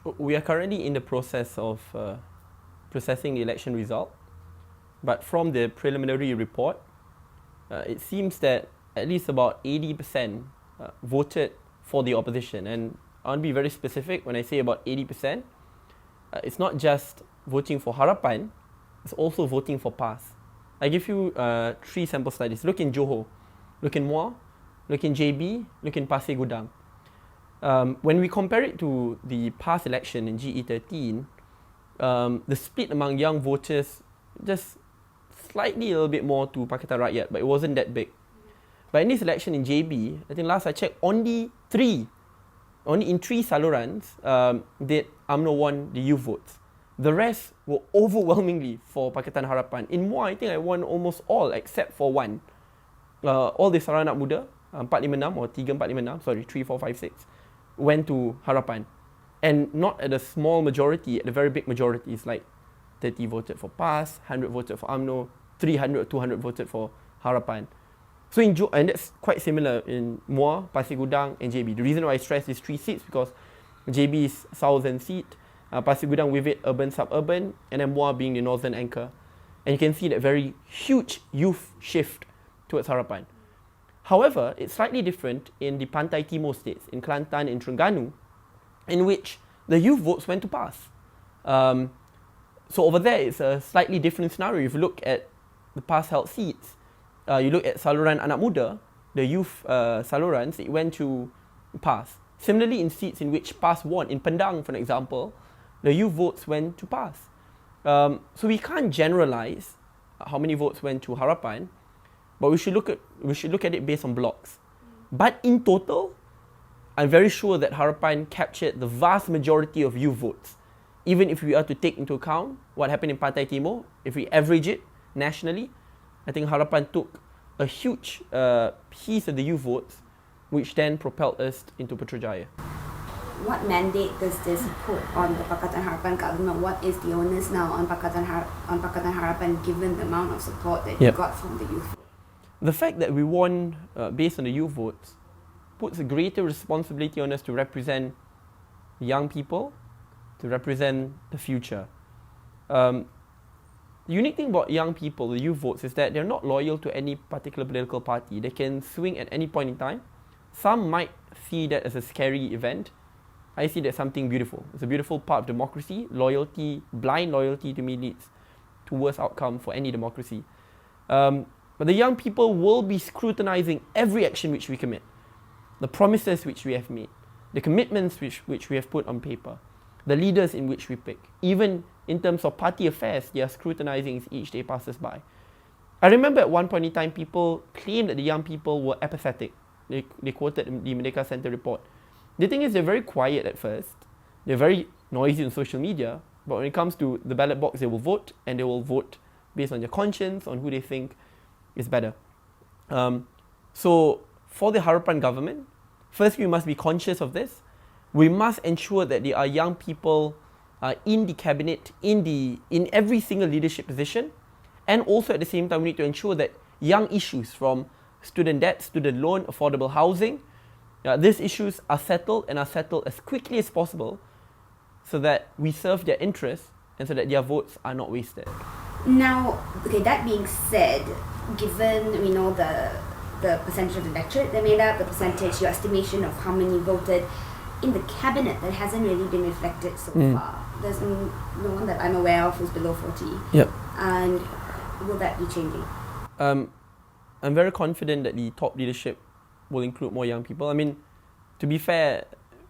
We are currently in the process of processing the election result, but from the preliminary report, it seems that at least about 80% voted for the opposition. And I want to be very specific when I say about 80%. It's not just voting for Harapan, it's also voting for PAS. I give you 3 sample studies. Look in Johor, look in Muar, look in JB, look in Pasir Gudang. When we compare it to the past election in GE13, the split among young voters just slightly a little bit more to Pakatan Rakyat, but it wasn't that big. But in this election in JB, I think last I checked, only in 3 salurans did UMNO won the youth votes. The rest were overwhelmingly for Pakatan Harapan. In Muar, I think I won almost all except for one. All the saluran anak muda, 456 or 3456, sorry, 3, 4, 5, 6, went to Harapan. And not at a small majority, at a very big majority. It's like 30 voted for PAS, 100 voted for UMNO, 300, 200 voted for Harapan. So and that's quite similar in Muar, Pasir Gudang and JB. The reason why I stress these 3 seats because JB is southern seat, Pasir Gudang with it urban suburban, and then Muar being the northern anchor. And you can see that very huge youth shift towards Harapan. However, it's slightly different in the Pantai Timur states, in Kelantan and Terengganu, in which the youth votes went to PAS. So over there, it's a slightly different scenario. If you look at the PAS held seats, you look at saluran anak muda, the youth salurans, it went to PAS. Similarly, in seats in which PAS won, in Pendang, for example, the youth votes went to PAS. So we can't generalize how many votes went to Harapan, but we should look at it based on blocks. But in total, I'm very sure that Harapan captured the vast majority of youth votes. Even if we are to take into account what happened in Pantai Timur, if we average it nationally, I think Harapan took a huge piece of the youth votes, which then propelled us into Putrajaya. What mandate does this put on the Pakatan Harapan government? What is the onus now on Pakatan Harapan given the amount of support that you got from the youth? The fact that we won based on the youth votes puts a greater responsibility on us to represent young people, to represent the future. The unique thing about young people, the youth votes, is that they're not loyal to any particular political party. They can swing at any point in time. Some might see that as a scary event. I see that as something beautiful. It's a beautiful part of democracy. Loyalty, blind loyalty to me leads to worse outcome for any democracy. But the young people will be scrutinizing every action which we commit, the promises which we have made, the commitments which we have put on paper, the leaders in which we pick. Even in terms of party affairs, they are scrutinizing as each day passes by. I remember at one point in time, people claimed that the young people were apathetic. They quoted the Merdeka Center report. The thing is, they're very quiet at first. They're very noisy on social media. But when it comes to the ballot box, they will vote, and they will vote based on their conscience, on who they think is better. So for the Harapan government, first we must be conscious of this. We must ensure that there are young people in the cabinet, in every single leadership position, and also at the same time we need to ensure that young issues from student debt, student loan, affordable housing, these issues are settled and are settled as quickly as possible so that we serve their interests and so that their votes are not wasted. Now, okay, that being said, given we know the percentage of the electorate that made up, the percentage, your estimation of how many voted in the cabinet, that hasn't really been reflected so far. There's no one that I'm aware of who's below 40. Yep. And will that be changing? I'm very confident that the top leadership will include more young people. I mean, to be fair,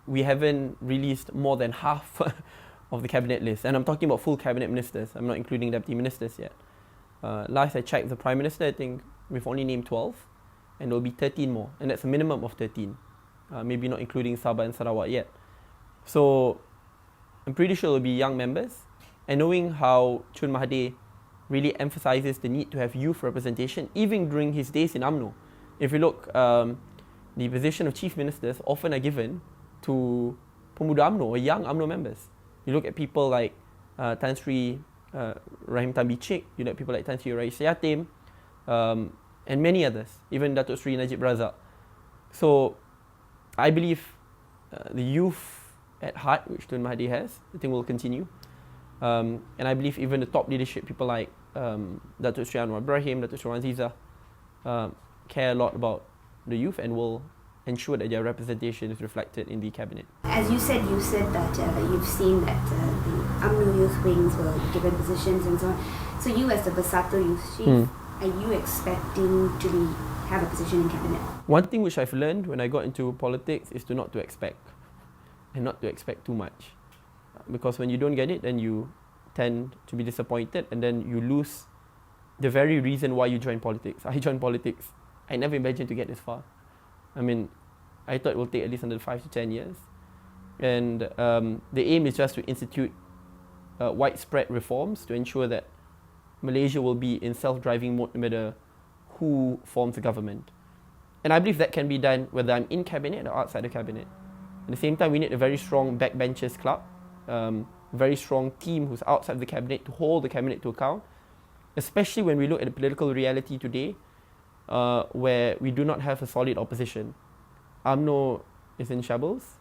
we haven't released more than half of the cabinet list. And I'm talking about full cabinet ministers. I'm not including deputy ministers yet. Last I checked the Prime Minister, I think we've only named 12. And there will be 13 more. And that's a minimum of 13. Maybe not including Sabah and Sarawak yet. So I'm pretty sure there will be young members. And knowing how Chun Mahathir really emphasizes the need to have youth representation, even during his days in UMNO. If you look, the position of chief ministers often are given to Pemuda UMNO or young UMNO members. You look at people like Tan Sri Rahim Tan Bicik, you look at people like Tan Sri Rais Yatim, and many others, even Datuk Sri Najib Razak. So I believe the youth at heart, which Tun Mahathir has. I think will continue. And I believe even the top leadership, people like Datuk Sri Anwar Ibrahim, Datuk Sri Aziza, care a lot about the youth and will ensure that their representation is reflected in the cabinet. As you said that you've seen that the UMNO youth wings were given positions and so on. So you as the Bersatu Youth Chief, are you expecting to have a position in cabinet? One thing which I've learned when I got into politics is to not to expect, and not to expect too much. Because when you don't get it, then you tend to be disappointed and then you lose the very reason why you joined politics. I joined politics. I never imagined to get this far. I mean, I thought it will take at least another 5 to 10 years. And the aim is just to institute widespread reforms to ensure that Malaysia will be in self-driving mode no matter who forms the government. And I believe that can be done whether I'm in cabinet or outside the cabinet. At the same time, we need a very strong backbenchers club, very strong team who's outside the cabinet to hold the cabinet to account, especially when we look at the political reality today, where we do not have a solid opposition. UMNO is in shambles,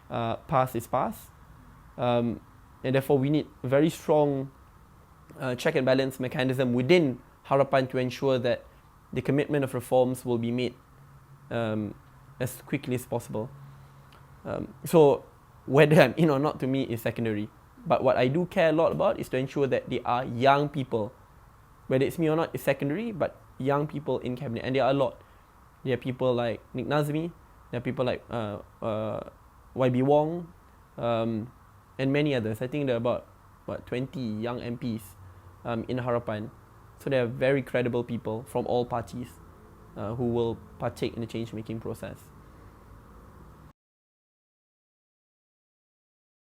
PAS is PAS, and therefore we need a very strong check and balance mechanism within Harapan to ensure that the commitment of reforms will be made as quickly as possible. So whether I'm in or not to me is secondary. But what I do care a lot about is to ensure that there are young people. Whether it's me or not is secondary, but young people in cabinet. And there are a lot. There are people like Nick Nazmi, there are people like YB Wong, and many others. I think there are about 20 young MPs in Harapan. So they are very credible people from all parties who will partake in the change-making process.